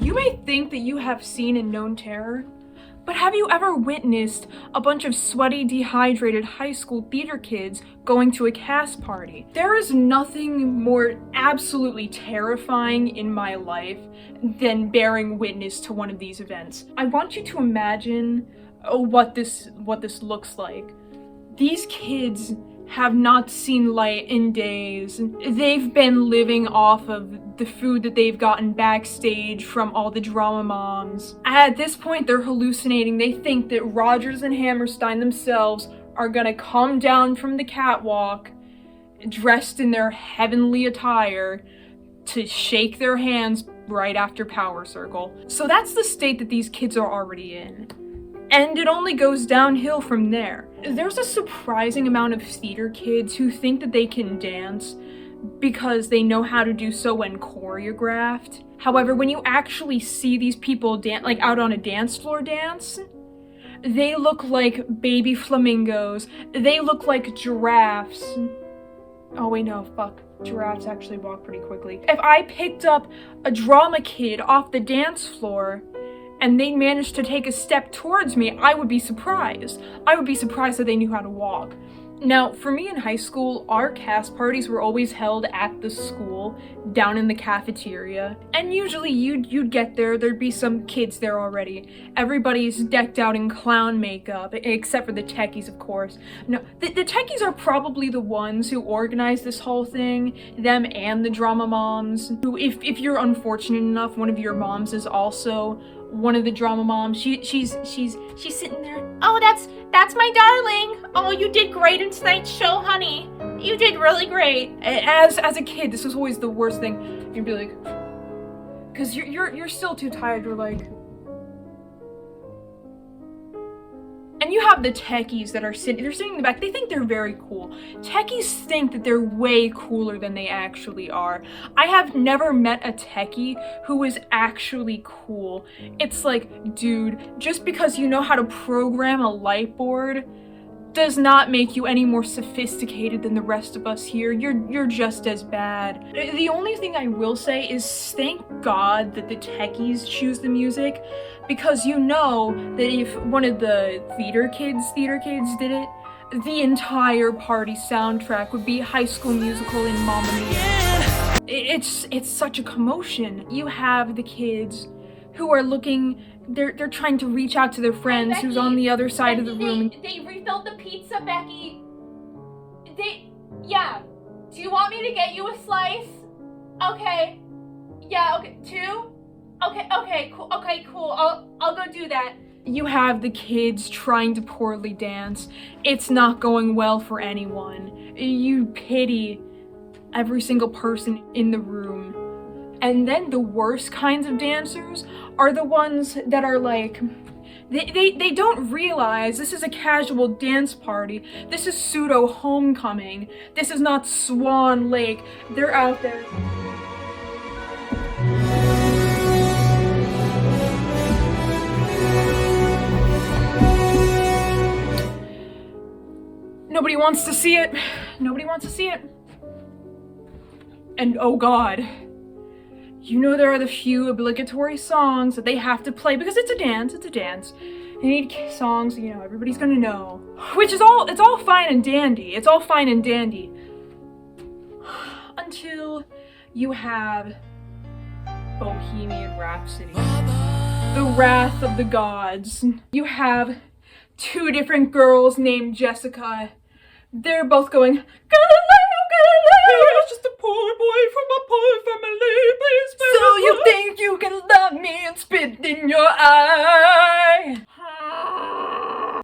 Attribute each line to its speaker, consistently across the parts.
Speaker 1: You may think that you have seen and known terror, but have you ever witnessed a bunch of sweaty, dehydrated high school theater kids going to a cast party? There is nothing more absolutely terrifying in my life than bearing witness to one of these events. I want you to imagine what this looks like. These kids have not seen light in days. They've been living off of the food that they've gotten backstage from all the drama moms. At this point, they're hallucinating. They think that Rodgers and Hammerstein themselves are gonna come down from the catwalk, dressed in their heavenly attire, to shake their hands right after Power Circle. So that's the state that these kids are already in. And it only goes downhill from there. There's a surprising amount of theater kids who think that they can dance because they know how to do so when choreographed. However, when you actually see these people dance, like out on a dance floor dance, they look like baby flamingos. They look like giraffes. Oh wait, no, fuck. Giraffes actually walk pretty quickly. If I picked up a drama kid off the dance floor and they managed to take a step towards me, I would be surprised. I would be surprised that they knew how to walk. Now, for me in high school, our cast parties were always held at the school, down in the cafeteria. And usually you'd get there, there'd be some kids there already. Everybody's decked out in clown makeup, except for the techies, of course. No, the techies are probably the ones who organize this whole thing, them and the drama moms, who, if you're unfortunate enough, one of your moms is also one of the drama moms. She's sitting there.
Speaker 2: Oh, that's my darling. Oh, you did great in tonight's show, honey. You did really great.
Speaker 1: As a kid, this was always the worst thing. You'd be like, because you're still too tired. You're like, and you have the techies that are sitting in the back. They think they're very cool. Techies think that they're way cooler than they actually are. I have never met a techie who is actually cool. It's like, dude, just because you know how to program a light board does not make you any more sophisticated than the rest of us here. You're just as bad. The only thing I will say is thank God that the techies choose the music, because you know that if one of the theater kids did it, the entire party soundtrack would be High School Musical and Mamma Mia. It's such a commotion. You have the kids who are looking, they're trying to reach out to their friends
Speaker 2: Becky,
Speaker 1: who's on the other side of the room.
Speaker 2: They refilled the pizza, Becky. Yeah. Do you want me to get you a slice? Okay. Yeah, okay. 2? Okay, cool. I'll go do that.
Speaker 1: You have the kids trying to poorly dance. It's not going well for anyone. You pity every single person in the room. And then the worst kinds of dancers are the ones that are like, they don't realize this is a casual dance party. This is pseudo homecoming. This is not Swan Lake. They're out there. Nobody wants to see it. Nobody wants to see it. And oh God. You know there are the few obligatory songs that they have to play because it's a dance. They need songs, you know, everybody's gonna know. Which is it's all fine and dandy. It's all fine and dandy. Until you have Bohemian Rhapsody. The Wrath of the Gods. You have 2 different girls named Jessica. They're both going, Galileo, it's just a poor boy from a poor family, please. So you think you can love me and spit in your eye?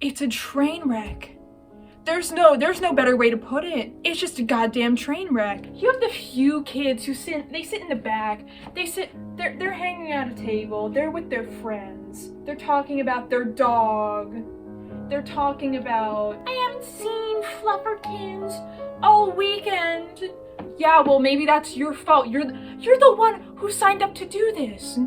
Speaker 1: It's a train wreck. There's no better way to put it. It's just a goddamn train wreck. You have the few kids who sit in the back. They're hanging at a table. They're with their friends. They're talking about their dog. They're talking about, I haven't seen Flufferkins all weekend. Yeah, well, maybe that's your fault. You're the one who signed up to do this.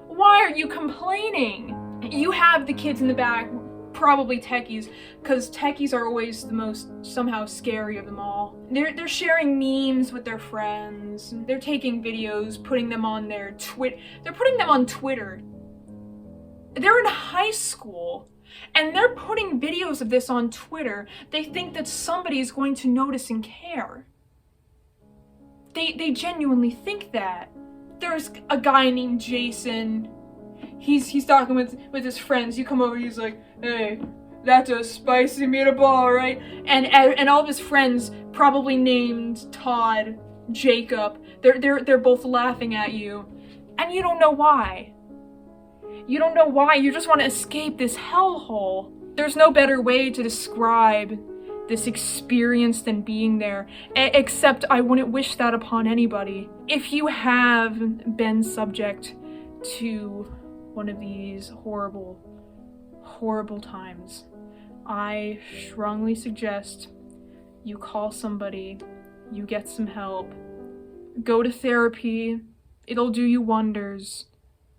Speaker 1: Why are you complaining? You have the kids in the back probably techies, because techies are always the most somehow scary of them all. They're sharing memes with their friends. They're taking videos, putting them on their They're putting them on Twitter. They're in high school, and they're putting videos of this on Twitter. They think that somebody is going to notice and care. They genuinely think that. There's a guy named Jason. He's talking with his friends. You come over, he's like, hey, that's a spicy meatball, right? And all of his friends, probably named Todd, Jacob, they're both laughing at you, and you don't know why. You don't know why. You just want to escape this hellhole. There's no better way to describe this experience than being there, except I wouldn't wish that upon anybody. If you have been subject to one of these horrible, horrible times, I strongly suggest you call somebody, you get some help, go to therapy, it'll do you wonders.